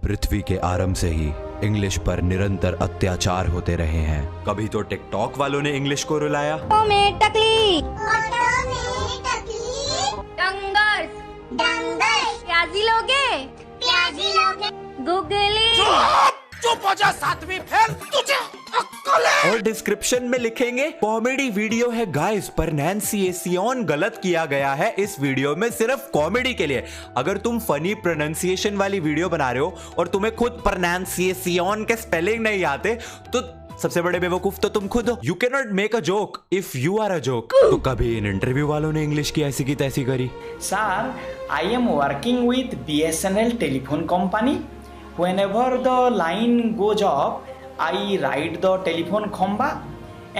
पृथ्वी के आरंभ से ही इंग्लिश पर निरंतर अत्याचार होते रहे हैं। कभी तो टिकटॉक वालों ने इंग्लिश को रुलाया, प्याजी लोगे गूगली चुप हो जा सातवीं फेल, तुझे अक्ल है? और डिस्क्रिप्शन में लिखेंगे कॉमेडी वीडियो है गाइस, प्रोनाउंसिएशन गलत किया गया है इस वीडियो में सिर्फ कॉमेडी के लिए। अगर तुम फनी प्रोनाउंसिएशन वाली वीडियो बना रहे हो और तुम्हें खुद प्रोनाउंसिएशन के स्पेलिंग नहीं आते तो सबसे बड़े बेवकूफ तो तुम खुद हो। You can not make a joke if you are a joke. तो कभी इन इंटरव्यू वालों ने इंग्लिश की ऐसी की तैसी करी। Sir, I am working with BSNL telephone company. Whenever the line goes off, I ride the telephone khamba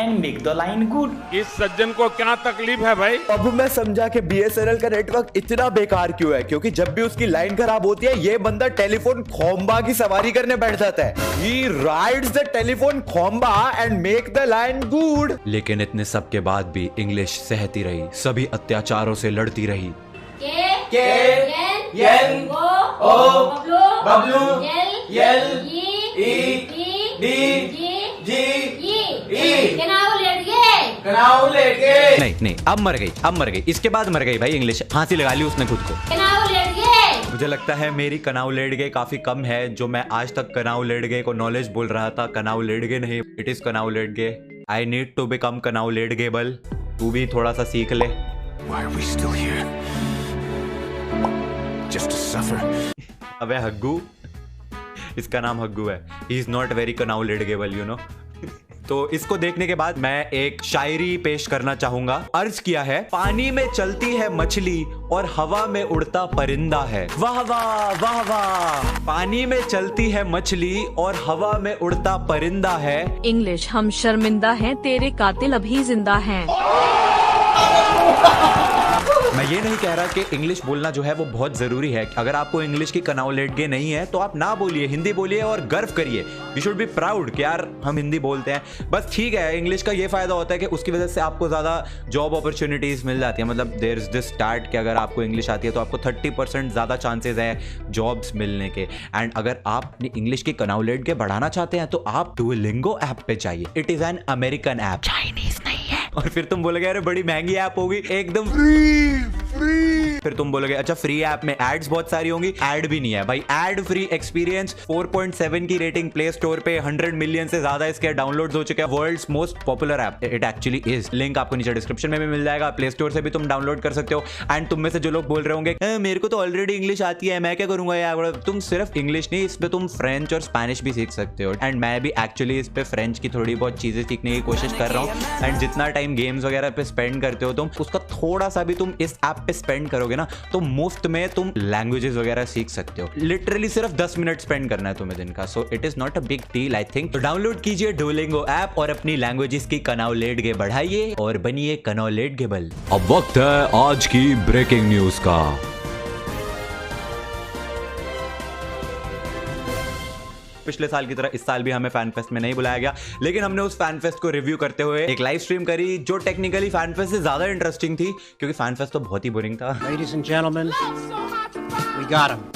and make the line good. इस सज्जन को क्या तकलीफ है भाई? अब मैं समझा कि BSNL का नेटवर्क इतना बेकार क्यों है, क्योंकि जब भी उसकी लाइन खराब होती है ये बंदा टेलीफोन खोम्बा की सवारी करने बैठ जाता है। He rides the telephone खोम्बा and make the line good। लेकिन इतने सब के बाद भी इंग्लिश सहती रही, सभी अत्याचारों से लड़ती रही। नहीं अब मर गई, इसके बाद मर गई भाई इंग्लिश, फांसी लगा ली उसने खुद को। मुझे लगता है मेरी कनाऊ लेट गए काफी कम है, जो मैं आज तक कनाऊ लेट गए को नॉलेज बोल रहा था। कनाऊ लेट गए नहीं, इट इज कनाऊ लेट गए। I need to become knowledgeable. तू भी थोड़ा सा सीख ले। Why are we still here? Just to suffer. अबे हग्गू, इसका नाम हग्गू है। He is not very knowledgeable, you know. तो इसको देखने के बाद मैं एक शायरी पेश करना चाहूंगा। अर्ज किया है, पानी में चलती है मछली और हवा में उड़ता परिंदा है। वाह वाह वाह वाह। पानी में चलती है मछली और हवा में उड़ता परिंदा है। इंग्लिश हम शर्मिंदा हैं, तेरे कातिल अभी जिंदा हैं। मैं ये नहीं कह रहा कि इंग्लिश बोलना जो है वो बहुत जरूरी है। अगर आपको इंग्लिश की कनाऊ लेटगे नहीं है तो आप ना बोलिए, हिंदी बोलिए और गर्व करिए। वी शुड बी प्राउड कि यार हम हिंदी बोलते हैं। बस ठीक है, इंग्लिश का ये फायदा होता है कि उसकी वजह से आपको ज्यादा जॉब अपॉर्चुनिटीज मिल जाती है। मतलब देयर इज दिस स्टार्ट कि अगर आपको इंग्लिश आती है तो आपको 30% ज्यादा चांसेस है जॉब्स मिलने के। एंड अगर आप अपनी इंग्लिश की कनाऊ लेटगे बढ़ाना चाहते हैं तो आप डुओलिंगो ऐप पे चाहिए। It is an American app, Chinese नहीं है। और फिर तुम बोलोगे अरे बड़ी महंगी ऐप होगी, एकदम फ्री। फिर तुम बोलोगे अच्छा फ्री ऐप में एड्स बहुत सारी होंगी। एड भी नहीं है भाई, एड फ्री एक्सपीरियंस। 4.7 की रेटिंग प्ले स्टोर पे, 100 मिलियन से ज्यादा इसके डाउनलोड्स हो चुके हैं। World's most popular app it actually is. Link आपको नीचे डिस्क्रिप्शन में भी मिल जाएगा, प्ले स्टोर से भी तुम डाउनलोड कर सकते हो। एंड तुम में से जो लोग बोल रहे होंगे मेरे को तो ऑलरेडी इंग्लिश आती है, मैं क्या करूंगा यार, तुम सिर्फ इंग्लिश नहीं, इस पे तुम फ्रेंच और स्पेनिश भी सीख सकते हो। एंड मैं भी एक्चुअली इस पे फ्रेंच की थोड़ी बहुत चीजें सीखने की कोशिश कर रहा हूँ। एंड जितना टाइम गेम्स वगैरह पे स्पेंड करते हो तुम, उसका थोड़ा सा भी तुम इस ऐप पे स्पेंड करोगे ना तो मुफ्त में तुम लैंग्वेजेस वगैरह सीख सकते हो। लिटरली सिर्फ 10 मिनट स्पेंड करना है तुम्हें दिन का। So it is not a big deal I think. तो डाउनलोड कीजिए डुओलिंगो ऐप और अपनी लैंग्वेजेस की कनाऊ लेटगे बढ़ाइए और बनिए कनाऊ लेटगेबल। अब वक्त है आज की ब्रेकिंग न्यूज का। पिछले साल की तरह इस साल भी हमें फैन फेस्ट में नहीं बुलाया गया, लेकिन हमने उस फैन फेस्ट को रिव्यू करते हुए एक लाइव स्ट्रीम करी जो टेक्निकली फैन फेस्ट से ज्यादा इंटरेस्टिंग थी, क्योंकि फैन फेस्ट तो बहुत ही बोरिंग था। Ladies and gentlemen, we got him.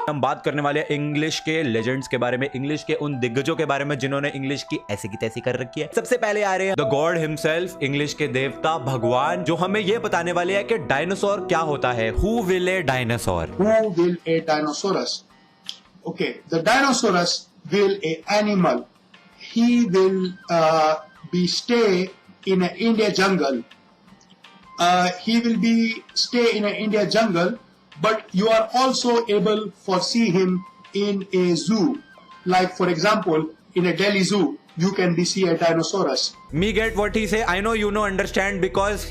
हम बात करने वाले हैं इंग्लिश के लेजेंड्स के बारे में, इंग्लिश के उन दिग्गजों के बारे में जिन्होंने इंग्लिश की ऐसी की तैसी कर रखी है। सबसे पहले आ रहे हैं द गॉड हिमसेल्फ, इंग्लिश के देवता भगवान, जो हमें यह बताने वाले हैं कि डायनासोर क्या होता है। Who will A dinosaur? Who will a Dinosaurus? Okay, the Dinosaurus will a animal. He will be stay in an India jungle. He will be stay in an India jungle, but you are also able for see him in a zoo. Like for example, in a Delhi zoo, you can be see a Dinosaurus. Me get what he say. I know you know understand because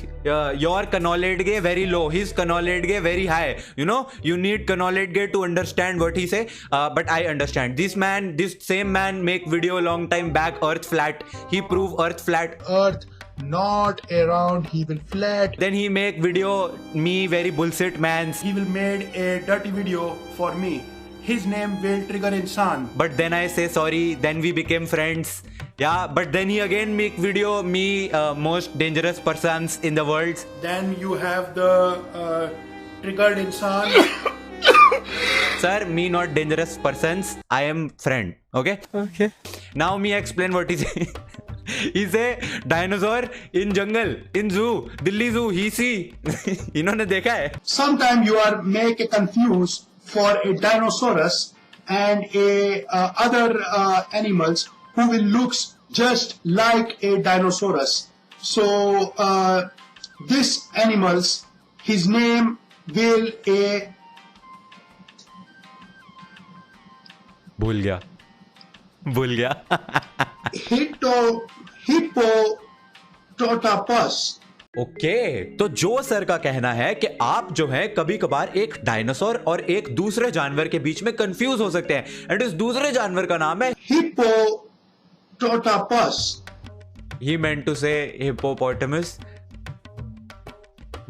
your knowledge very low, his knowledge very high. You know you need knowledge to understand what he say. But I understand. This same man make video long time back. Earth flat. He prove Earth flat. Earth not around, he will flat. Then he make video me very bullshit mans. He will made a dirty video for me. His name will trigger insan. But then I say sorry. Then we became friends. Yeah, but then he again make video me most dangerous persons in the world. Then you have the triggered insan. Sir, me not dangerous persons. I am friend. Okay. Okay. Now me explain what is. He's a dinosaur in jungle, in zoo, Delhi zoo. He see. इन्होंने देखा है. Sometimes you are make a confuse for a dinosaurus and a other animals who will looks just like a dinosaurus. So this animals, his name will a भूल गया. Hippototapus. Okay तो जो sir का कहना है कि आप जो है कभी कभार एक डायनासोर और एक दूसरे जानवर के बीच में कंफ्यूज हो सकते हैं एंड इस दूसरे जानवर का नाम है Hippototapus. ही मेंट टू से हिप्पोपोटामस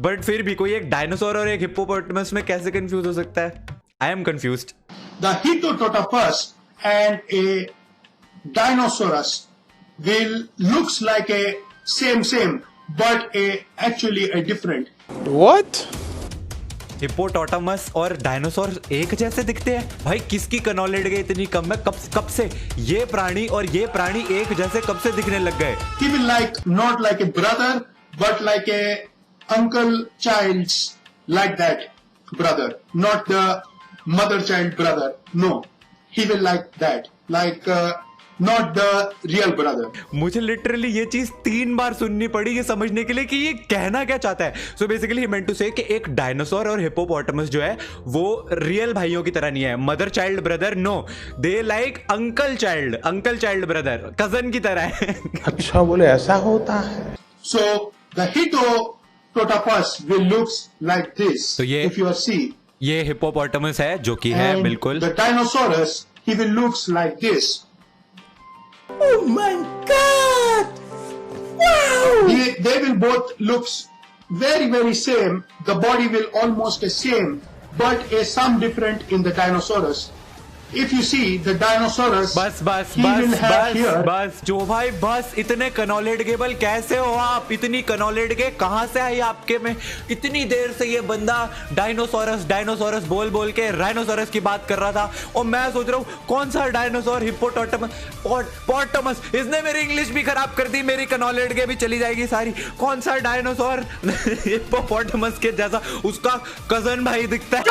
बट फिर भी कोई एक डायनासोर और एक हिप्पोपोटामस में कैसे कंफ्यूज हो सकता है? I am confused. The Hippototapus and a Dinosaurus will looks like a same, but actually a different. What? Hippopotamus और डायनासोर एक जैसे दिखते हैं? भाई किसकी कनॉलेड्गे इतनी कम है? कब से ये प्राणी और ये प्राणी एक जैसे कब से दिखने लग गए? He will not like a brother, but like a uncle child's, like that brother, not the mother child brother. No, he will like that, not the real brother. मुझे लिटरली ये चीज 3 बार सुननी पड़ी ये समझने के लिए कि ये कहना क्या चाहता है. So basically he meant to से कि एक डायनासोर और हिप्पोपोटामस जो है वो रियल भाइयों की तरह नहीं है. Mother child brother no, they like uncle child brother, cousin की तरह है. अच्छा बोले ऐसा होता है. So the Hippototapus will looks like this. तो ये if you see, ये हिप्पोपोटामस है जो कि है and बिल्कुल. the Dinosaurus, he will looks like this. Oh my God! Wow! They will both looks very same. The body will almost the same, but some different in the Dinosaurus. If you see the Dinosaurus, he will have here. बस जो भाई बस इतने कनॉलेडगेबल कैसे हो आप? इतनी कनॉलेडगे कहां से आई आपके में? इतनी देर से ये बंदा डायनासोरस बोल के राइनोसोरस की बात कर रहा था और मैं सोच रहा हूँ कौन सा डायनासोर? हिप्पोपोटामस. इसने मेरी इंग्लिश भी खराब कर दी, मेरी कनॉलेडगे भी चली जाएगी सारी. कौन सा डायनासोर हिप्पोपोटामस के जैसा उसका कजन भाई दिखता है?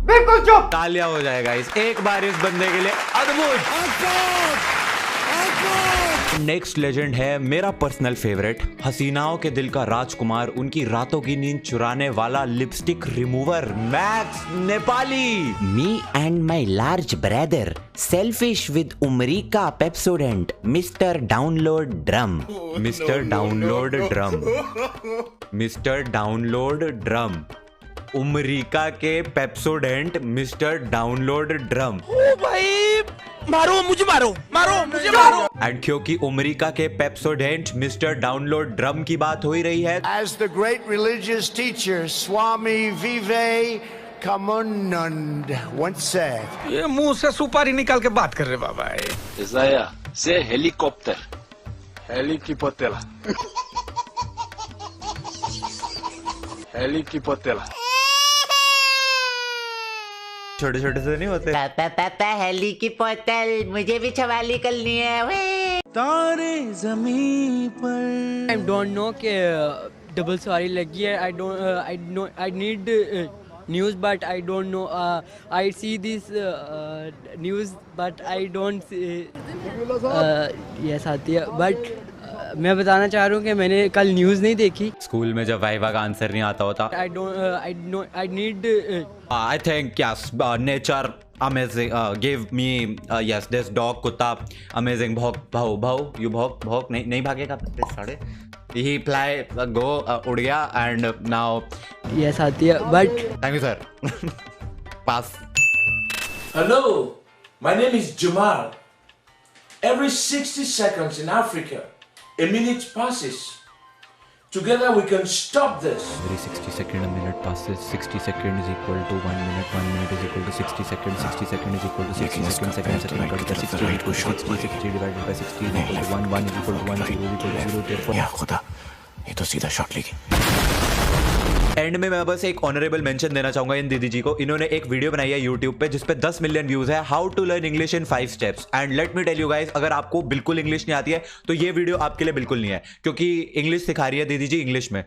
बिल्कुल चुप. तालियां हो जाएगा एक बार इस बंदे के लिए. अद्भुत. नेक्स्ट लेजेंड है मेरा पर्सनल फेवरेट, हसीनाओं के दिल का राजकुमार, उनकी रातों की नींद चुराने वाला lipstick remover max Nepali. Me and my large brother, selfish with Umrika Pepsodent, Mr. Download Drum. Mister download drum. Umrika के पेप्सोडेंट मिस्टर डाउनलोड ड्रम. भाई मारो मुझे. एंड क्योंकि उमरीका के पेप्सोडेंट मिस्टर डाउनलोड ड्रम की बात हो ही रही है, As the great religious teacher Swami Vivekanand once said, ये मुंह से सुपारी निकाल के बात कर रहे बाबा. Isaiah, say helicopter. Helicopter. छोटे से नहीं होते. पापा हेली की बोतल, मुझे भी छवाली करनी है. तारे जमीन पर. I don't know कि डबल सवारी लगी है. I need news but I don't know. I see this news but I don't see. Yes आती है but मैं बताना चाह रहा हूँ कि मैंने कल न्यूज़ नहीं देखी. स्कूल में जब वाइवा का आंसर नहीं आता होता. I need. I think yes, nature amazing. Give me yes, this dog कुत्ता amazing. भाव you भाव नहीं भागेगा साढ़े. He fly go उड़ गया and now. Yes आती है but. Thank you sir. Pass. Hello, my name is Jamal. Every 60 seconds in Africa, a minute passes. Together we can stop this. Every 60 seconds a minute passes. 60 seconds is equal to 1 minute. 1 minute is equal to 60 seconds. 60 seconds is equal to 60 seconds. Second is equal to 60 divided by 60 is equal to 1. 1 is equal to 1. 0 is equal to 0. Therefore, या खुदा, ये तो सीधा shot लेगी. And में मैं बस एक ऑनरेबल मेंशन देना चाहूंगा इन दीदी जी को। इन्होंने एक वीडियो बनाई है यूट्यूब पे जिसपे 10 मिलियन व्यूज है, how to learn English in 5 steps. And let me tell you guys, अगर आपको बिल्कुल इंग्लिश नहीं आती है तो ये वीडियो आपके लिए बिल्कुल नहीं है, क्योंकि इंग्लिश सिखा रही है दीदी जी इंग्लिश में।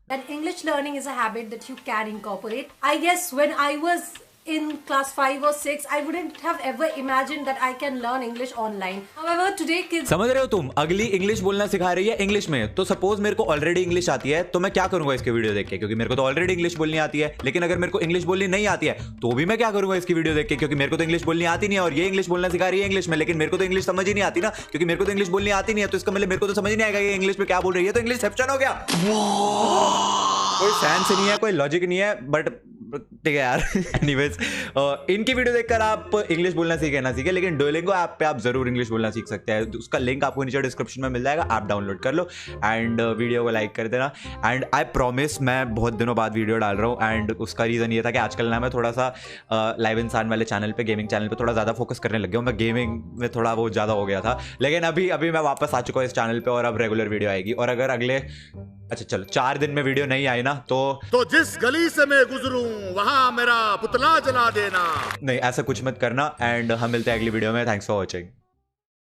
That English learning is a habit that you can incorporate. I guess when I was in class 5 or 6, I wouldn't have ever imagined that I can learn English online. However, today kids... समझ रहे हो तुम, अगली English बोलना सिखा रही है English में। तो सपोज मेरे को ऑलरेडी इंग्लिश आती है तो मैं क्या करूंगा इसके वीडियो देख के, क्योंकि मेरे को तो ऑलरेडी इंग्लिश बोलनी आती है। लेकिन अगर मेरे को इंग्लिश बोलनी नहीं आती है तो भी मैं क्या करूंगा इसकी वीडियो देख के, क्योंकि मेरे को तो इंग्लिश बोलनी आती नहीं है और ये इंग्लिश बोलना सिखा रही है इंग्लिश में। लेकिन मेरे को तो इंग्लिश समझ ही नहीं आती ना, क्योंकि मेरे को तो इंग्लिश बोलनी आती नहीं है। तो इसका मतलब मेरे को तो समझ नहीं आएगा ये इंग्लिश में क्या बोल रही है, तो इंग्लिश सेप्शन हो गया। कोई सेंस नहीं है, कोई लॉजिक नहीं है, बट ठीक है यार। एनीवेज, इनकी वीडियो देखकर आप इंग्लिश बोलना सीखे ना सीखे, लेकिन डुओलिंगो ऐप पे आप जरूर इंग्लिश बोलना सीख सकते हैं। उसका लिंक आपको नीचे डिस्क्रिप्शन में मिल जाएगा, आप डाउनलोड कर लो एंड वीडियो को लाइक कर देना। एंड आई प्रॉमिस, मैं बहुत दिनों बाद वीडियो डाल रहा हूँ एंड उसका रीज़न ये था कि आजकल ना मैं थोड़ा सा लाइव इंसान वाले चैनल पे, गेमिंग चैनल पे थोड़ा ज़्यादा फोकस करने लग गया हूँ। मैं गेमिंग में थोड़ा वो ज़्यादा हो गया था, लेकिन अभी मैं वापस आ चुका हूँ इस चैनल पर और अब रेगुलर वीडियो आएगी। और अगर अगले चलो 4 दिन में वीडियो नहीं आई ना तो जिस गली से मैं गुजरूं वहां मेरा पुतला जला देना। नहीं, ऐसा कुछ मत करना। एंड हम मिलते हैं अगली वीडियो में। Thanks for watching.